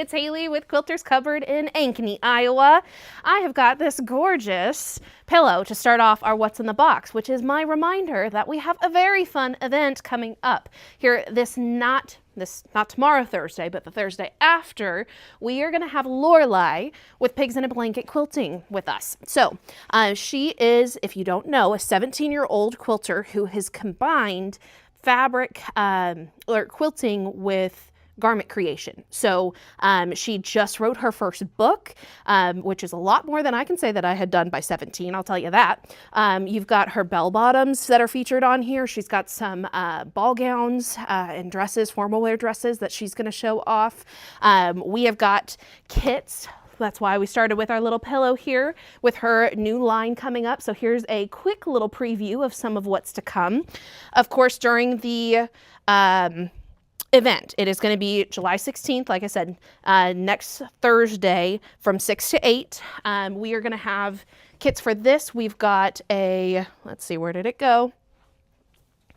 It's Haley with Quilters Cupboard in Ankeny, Iowa. I have got this gorgeous pillow to start off our What's in the Box, which is my reminder that we have a very fun event coming up here not tomorrow Thursday, but the Thursday after. We are going to have Lorelei with Pigs in a Blanket Quilting with us. So she is, if you don't know, a 17-year-old quilter who has combined fabric or quilting with garment creation. So she just wrote her first book, which is a lot more than I can say that I had done by 17, I'll tell you that. You've got her bell bottoms that are featured on here. She's got some ball gowns and dresses, formal wear dresses that she's going to show off. We have got kits. That's why we started with our little pillow here with her new line coming up. So here's a quick little preview of some of what's to come. Of course, during the event, it is going to be July 16th, like I said, next Thursday from 6 to 8. We are going to have kits for this. We've got let's see, where did it go?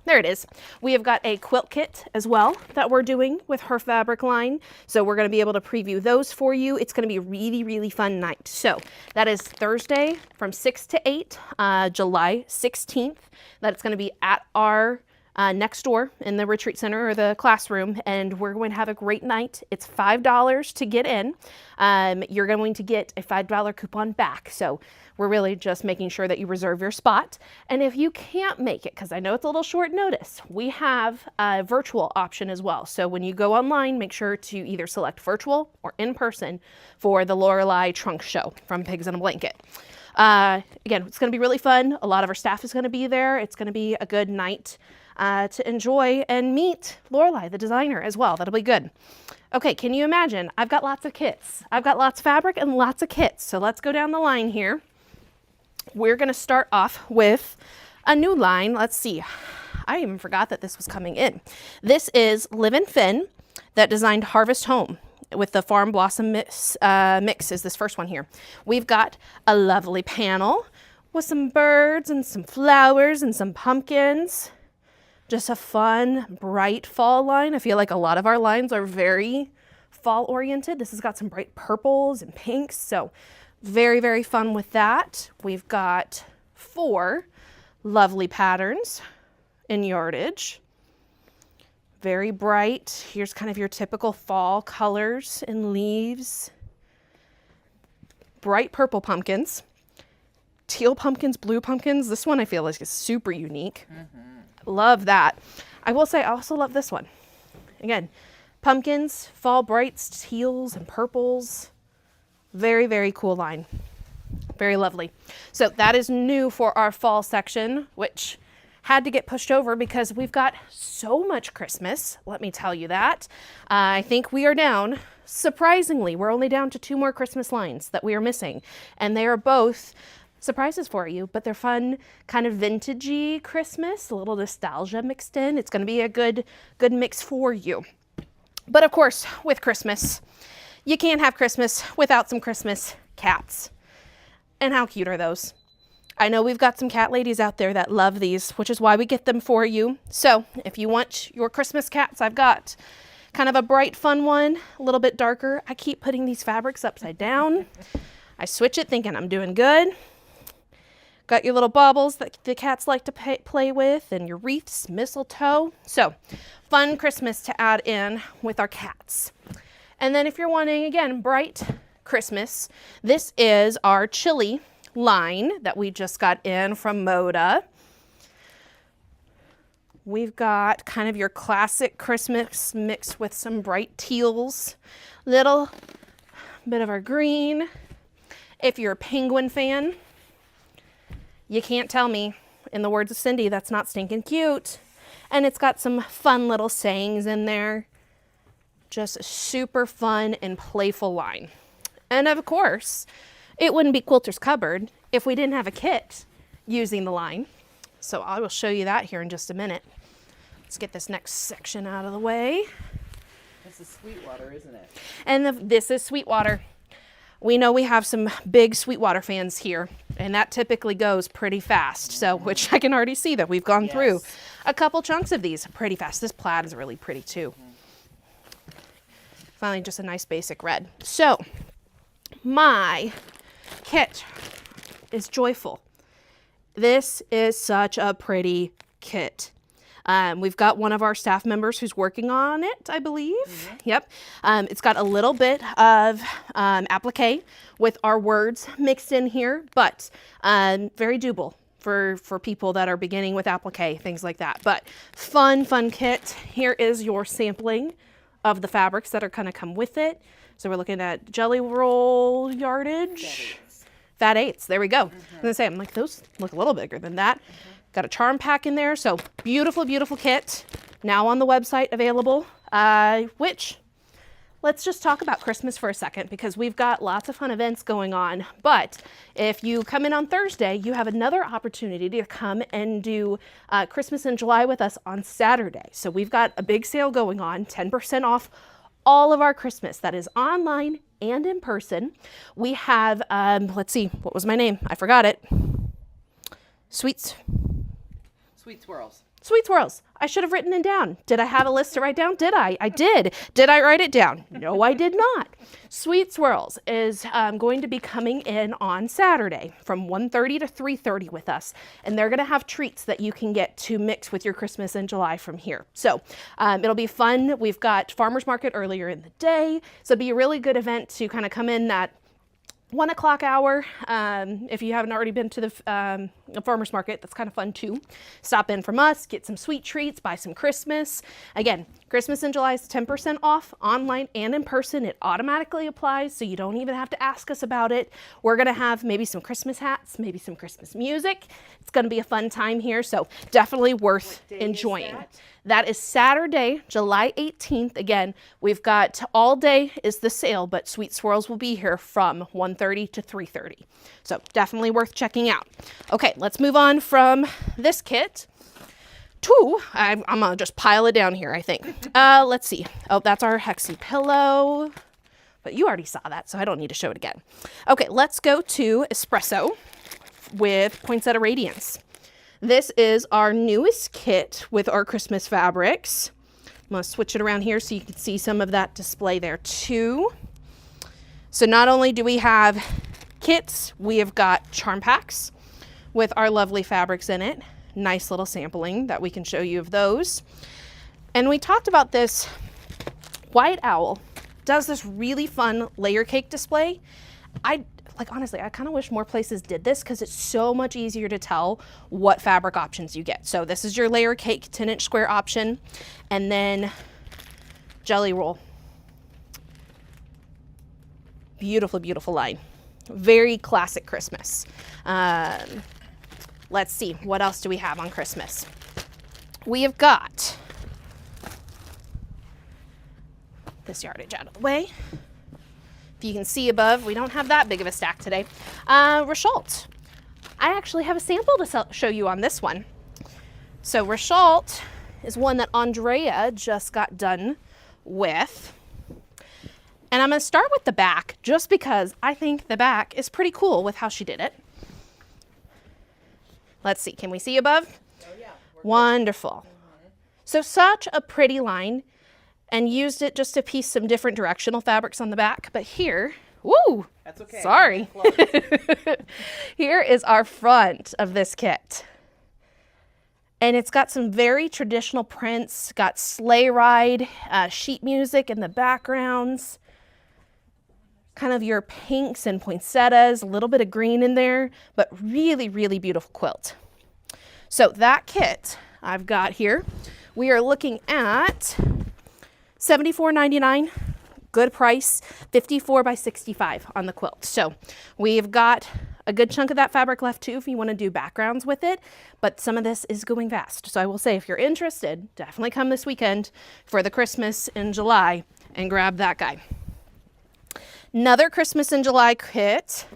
There it is. We have got a quilt kit as well that we're doing with her fabric line. So we're going to be able to preview those for you. It's going to be a really, really fun night. So that is Thursday from 6 to 8, July 16th. That's going to be at our next door in the retreat center or the classroom, and we're going to have a great night. It's $5 to get in. You're going to get a $5 coupon back. So we're really just making sure that you reserve your spot. And if you can't make it, because I know it's a little short notice, we have a virtual option as well. So when you go online, make sure to either select virtual or in person for the Lorelei Trunk Show from Pigs in a Blanket. Again, it's going to be really fun. A lot of our staff is going to be there. It's going to be a good night to enjoy and meet Lorelei, the designer, as well. That'll be good. Okay, can you imagine? I've got lots of kits. I've got lots of fabric and lots of kits. So let's go down the line here. We're going to start off with a new line. Let's see. I even forgot that this was coming in. This is Liv and Finn that designed Harvest Home with the Farm Blossom mix is this first one here. We've got a lovely panel with some birds and some flowers and some pumpkins. Just a fun, bright fall line. I feel like a lot of our lines are very fall oriented. This has got some bright purples and pinks, so very, very fun with that. We've got 4 lovely patterns in yardage. Very bright. Here's kind of your typical fall colors and leaves. Bright purple pumpkins. Teal pumpkins, blue pumpkins. This one I feel like is super unique. Love that. I will say I also love this one. Again, pumpkins, fall brights, teals and purples. Very, very cool line. Very lovely. So that is new for our fall section, which had to get pushed over because we've got so much Christmas. Let me tell you that. I think we are down, surprisingly, we're only down to 2 more Christmas lines that we are missing. And they are both surprises for you, but they're fun, kind of vintagey Christmas, a little nostalgia mixed in. It's going to be a good mix for you. But of course, with Christmas, you can't have Christmas without some Christmas cats. And how cute are those? I know we've got some cat ladies out there that love these, which is why we get them for you. So if you want your Christmas cats, I've got kind of a bright, fun one, a little bit darker. I keep putting these fabrics upside down. I switch it thinking I'm doing good. Got your little baubles that the cats like to play with, and your wreaths, mistletoe. So fun Christmas to add in with our cats. And then if you're wanting, again, bright Christmas, this is our chili line that we just got in from Moda. We've got kind of your classic Christmas mixed with some bright teals, little bit of our green. If you're a penguin fan, you can't tell me, in the words of Cindy, that's not stinking cute. And it's got some fun little sayings in there. Just a super fun and playful line. And of course, it wouldn't be Quilters Cupboard if we didn't have a kit using the line. So I will show you that here in just a minute. Let's get this next section out of the way. This is Sweetwater, isn't it? And this is Sweetwater. We know we have some big Sweetwater fans here, and that typically goes pretty fast. So, which I can already see that we've gone through a couple chunks of these pretty fast. This plaid is really pretty too. Finally, just a nice basic red. So my kit is joyful. This is such a pretty kit. We've got one of our staff members who's working on it, I believe. Yep. It's got a little bit of applique with our words mixed in here, but very doable for people that are beginning with applique, things like that. But fun kit. Here is your sampling of the fabrics that are going to come with it. So we're looking at jelly roll yardage. Fat eighths. There we go. I was gonna say, I'm like, those look a little bigger than that. Got a charm pack in there. So beautiful kit. Now on the website available, which let's just talk about Christmas for a second because we've got lots of fun events going on. But if you come in on Thursday, you have another opportunity to come and do Christmas in July with us on Saturday. So we've got a big sale going on, 10% off all of our Christmas. That is online and in person. We have, let's see, what was my name? I forgot it. Sweet Swirls. Sweet Swirls. I should have written it down. Did I have a list to write down? Did I? I did. Did I write it down? No, I did not. Sweet Swirls is going to be coming in on Saturday from 1:30 to 3:30 with us. And they're going to have treats that you can get to mix with your Christmas in July from here. So it'll be fun. We've got farmers market earlier in the day. So it'll be a really good event to kind of come in that 1 o'clock hour. If you haven't already been to the farmer's market, that's kind of fun too. Stop in from us, get some sweet treats, buy some Christmas. Again, Christmas in July is 10% off online and in person. It automatically applies, so you don't even have to ask us about it. We're going to have maybe some Christmas hats, maybe some Christmas music. It's going to be a fun time here, so definitely worth enjoying. That is Saturday, July 18th. Again, we've got all day is the sale, but Sweet Swirls will be here from 1:30 to 3:30. So definitely worth checking out. Okay, let's move on from this kit to, I'm gonna just pile it down here, I think. Let's see. Oh, that's our Hexie pillow, but you already saw that, so I don't need to show it again. Okay, let's go to Espresso with Poinsettia Radiance. This is our newest kit with our Christmas fabrics. I'm going to switch it around here so you can see some of that display there too. So not only do we have kits, we have got charm packs with our lovely fabrics in it. Nice little sampling that we can show you of those. And we talked about this. White Owl does this really fun layer cake display. Honestly, I kind of wish more places did this because it's so much easier to tell what fabric options you get. So this is your layer cake 10-inch square option, and then jelly roll. Beautiful, beautiful line. Very classic Christmas. Let's see, what else do we have on Christmas? We have got this yardage out of the way. If you can see above, we don't have that big of a stack today. Richalt. I actually have a sample to show you on this one. So Richalt is one that Andrea just got done with. And I'm going to start with the back just because I think the back is pretty cool with how she did it. Let's see. Can we see above? Oh, yeah. Wonderful. So such a pretty line. And used it just to piece some different directional fabrics on the back. But here, woo! That's okay. Sorry. Here is our front of this kit. And it's got some very traditional prints, got sleigh ride, sheet music in the backgrounds, kind of your pinks and poinsettias, a little bit of green in there, but really, really beautiful quilt. So that kit I've got here, we are looking at $74.99, good price, 54 by 65 on the quilt. So we've got a good chunk of that fabric left too if you want to do backgrounds with it, but some of this is going fast. So I will say if you're interested, definitely come this weekend for the Christmas in July and grab that guy. Another Christmas in July kit,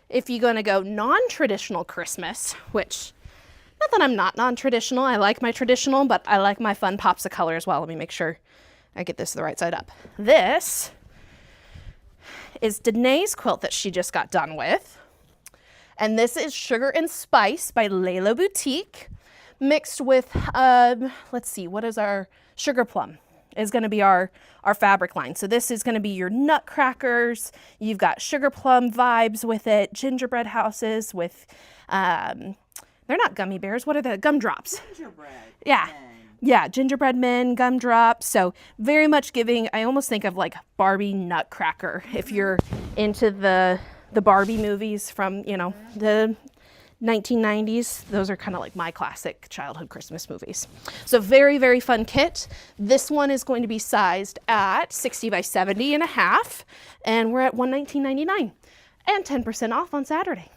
if you're going to go non-traditional Christmas, which, not that I'm not non-traditional, I like my traditional, but I like my fun pops of color as well. Let me make sure I get this the right side up. This is Danae's quilt that she just got done with. And this is Sugar and Spice by Layla Boutique, mixed with, let's see, what is our sugar plum? is going to be our fabric line. So this is going to be your nutcrackers. You've got sugar plum vibes with it, gingerbread houses with, they're not gummy bears. What are the gumdrops? Gingerbread. Yeah. Men. Yeah, gingerbread men, gumdrops. So very much giving, I almost think of like Barbie Nutcracker if you're into the Barbie movies from, you know, the 1990s. Those are kind of like my classic childhood Christmas movies. So very, very fun kit. This one is going to be sized at 60 by 70 and a half, and we're at $119.99 and 10% off on Saturday,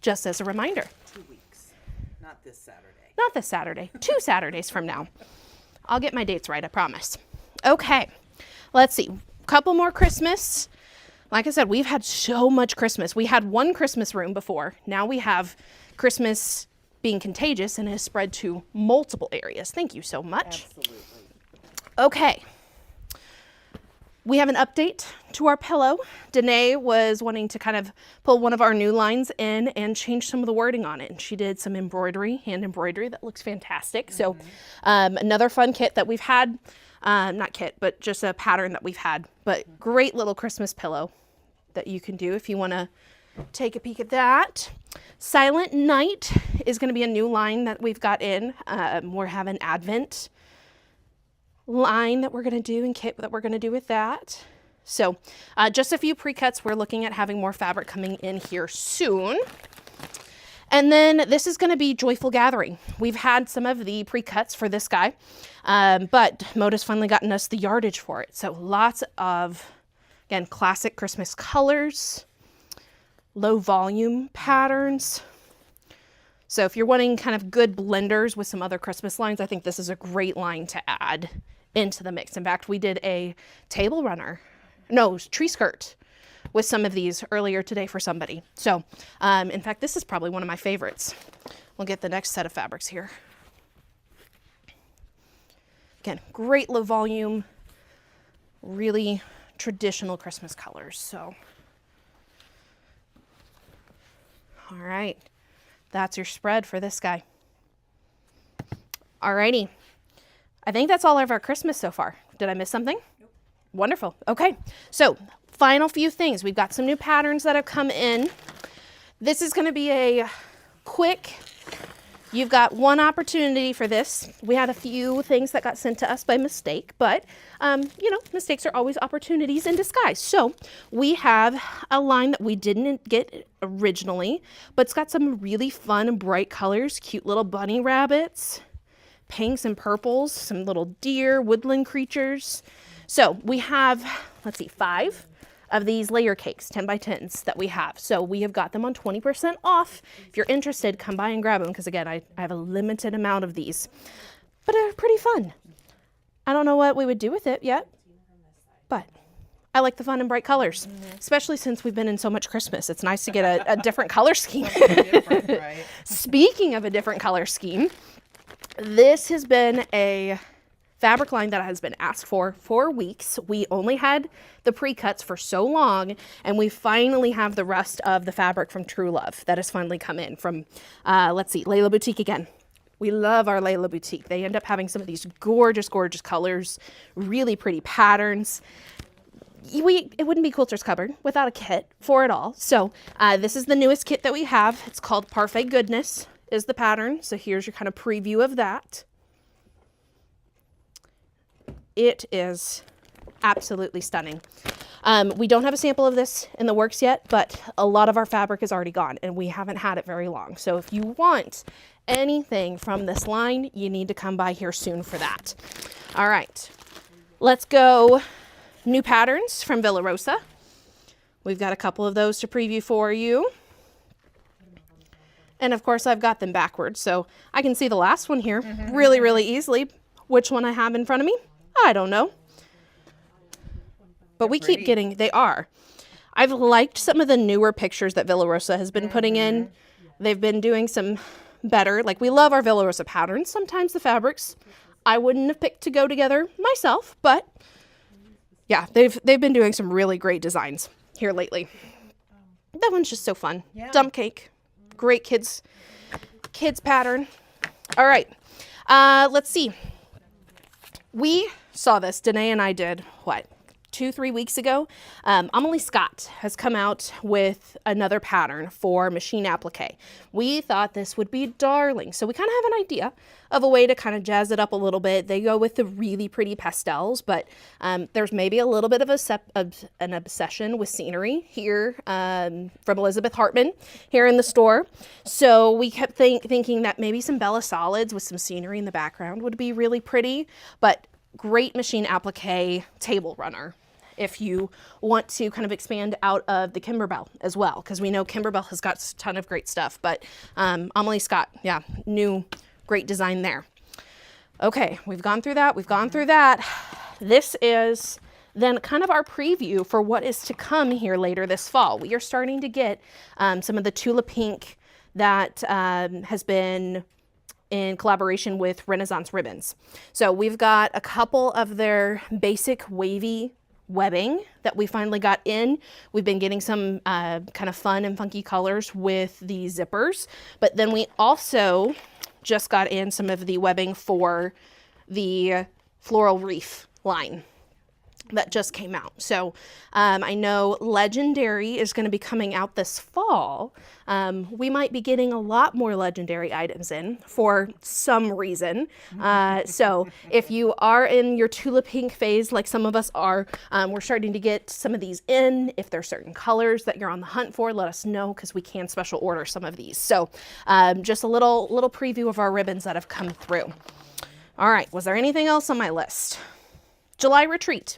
just as a reminder. 2 weeks. Not this Saturday. Not this Saturday, 2 Saturdays from now. I'll get my dates right, I promise. Okay, let's see. Couple more Christmas. Like I said, we've had so much Christmas. We had one Christmas room before. Now we have Christmas being contagious and has spread to multiple areas. Thank you so much. Absolutely. Okay. We have an update to our pillow. Danae was wanting to kind of pull one of our new lines in and change some of the wording on it. And she did some embroidery, hand embroidery that looks fantastic. So another fun kit that we've had, not kit, but just a pattern that we've had, but great little Christmas pillow that you can do if you want to take a peek at that. Silent Night is going to be a new line that we've got in. We're having Advent line that we're going to do and kit that we're going to do with that. So just a few pre-cuts. We're looking at having more fabric coming in here soon. And then this is going to be Joyful Gathering. We've had some of the pre-cuts for this guy, but Moda's finally gotten us the yardage for it. So lots of, again, classic Christmas colors, low volume patterns. So if you're wanting kind of good blenders with some other Christmas lines, I think this is a great line to add into the mix. In fact, we did a tree skirt with some of these earlier today for somebody. So in fact, this is probably one of my favorites. We'll get the next set of fabrics here. Again, great low volume, really traditional Christmas colors. So, all right. That's your spread for this guy. Alrighty. I think that's all of our Christmas so far. Did I miss something? Nope. Wonderful. Okay. So final few things. We've got some new patterns that have come in. This is going to be a quick, you've got one opportunity for this. We had a few things that got sent to us by mistake, but you know, mistakes are always opportunities in disguise. So we have a line that we didn't get originally, but it's got some really fun, bright colors, cute little bunny rabbits, pinks and purples, some little deer, woodland creatures. So we have, let's see, 5 of these layer cakes, 10 by 10s that we have. So we have got them on 20% off. If you're interested, come by and grab them, because again, I have a limited amount of these, but they're pretty fun. I don't know what we would do with it yet, but I like the fun and bright colors, especially since we've been in so much Christmas. It's nice to get a different color scheme. Different, right? Speaking of a different color scheme, this has been a fabric line that has been asked for weeks. We only had the pre-cuts for so long, and we finally have the rest of the fabric from True Love that has finally come in from, let's see, Layla Boutique again. We love our Layla Boutique. They end up having some of these gorgeous, gorgeous colors, really pretty patterns. It wouldn't be Quilter's Cupboard without a kit for it all. So this is the newest kit that we have. It's called Parfait Goodness is the pattern. So here's your kind of preview of that. It is absolutely stunning. We don't have a sample of this in the works yet, but a lot of our fabric is already gone and we haven't had it very long. So if you want anything from this line, you need to come by here soon for that. All right, let's go new patterns from Villa Rosa. We've got a couple of those to preview for you. And of course I've got them backwards, so I can see the last one here really, really easily. Which one I have in front of me, I don't know. But we keep getting, they are. I've liked some of the newer pictures that Villa Rosa has been putting in. They've been doing some better, like we love our Villa Rosa patterns. Sometimes the fabrics I wouldn't have picked to go together myself, but yeah, they've been doing some really great designs here lately. That one's just so fun. Yeah. Dump cake. Great kids pattern. All right. Let's see. we saw this, Danae and I did, what, 2-3 weeks ago. Amelie Scott has come out with another pattern for machine applique. We thought this would be darling. So we kind of have an idea of a way to kind of jazz it up a little bit. They go with the really pretty pastels, but there's maybe a little bit of an obsession with scenery here from Elizabeth Hartman here in the store. So we kept thinking that maybe some Bella Solids with some scenery in the background would be really pretty, but great machine applique table runner if you want to kind of expand out of the Kimberbell as well, because we know Kimberbell has got a ton of great stuff, but Amelie Scott, yeah, new great design there. Okay, we've gone through that, This is then kind of our preview for what is to come here later this fall. We are starting to get some of the Tula Pink that has been in collaboration with Renaissance Ribbons. So we've got a couple of their basic wavy webbing that we finally got in. We've been getting some kind of fun and funky colors with the zippers, but then we also just got in some of the webbing for the floral reef line that just came out. So I know Legendary is going to be coming out this fall. We might be getting a lot more Legendary items in for some reason. So if you are in your Tula Pink phase, like some of us are, we're starting to get some of these in. If there's certain colors that you're on the hunt for, let us know, because we can special order some of these. So just a little preview of our ribbons that have come through. All right, was there anything else on my list? July Retreat.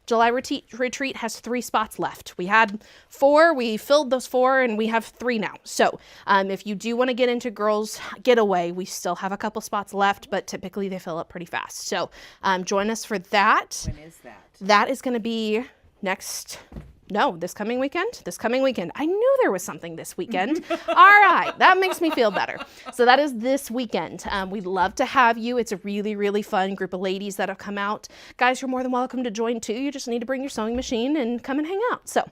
July Retreat has 3 spots left. We had 4, we filled those 4, and we have 3 now. So if you do want to get into Girls Getaway, we still have a couple spots left, but typically they fill up pretty fast. So join us for that. When is that? That is going to be this coming weekend. I knew there was something this weekend. All right, that makes me feel better. So that is this weekend. We'd love to have you. It's a really, really fun group of ladies that have come out. Guys, you're more than welcome to join too. You just need to bring your sewing machine and come and hang out. So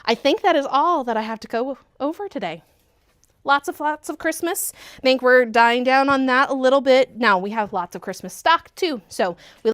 I think that is all that I have to go over today. Lots of Christmas. I think we're dying down on that a little bit. Now we have lots of Christmas stock too. So we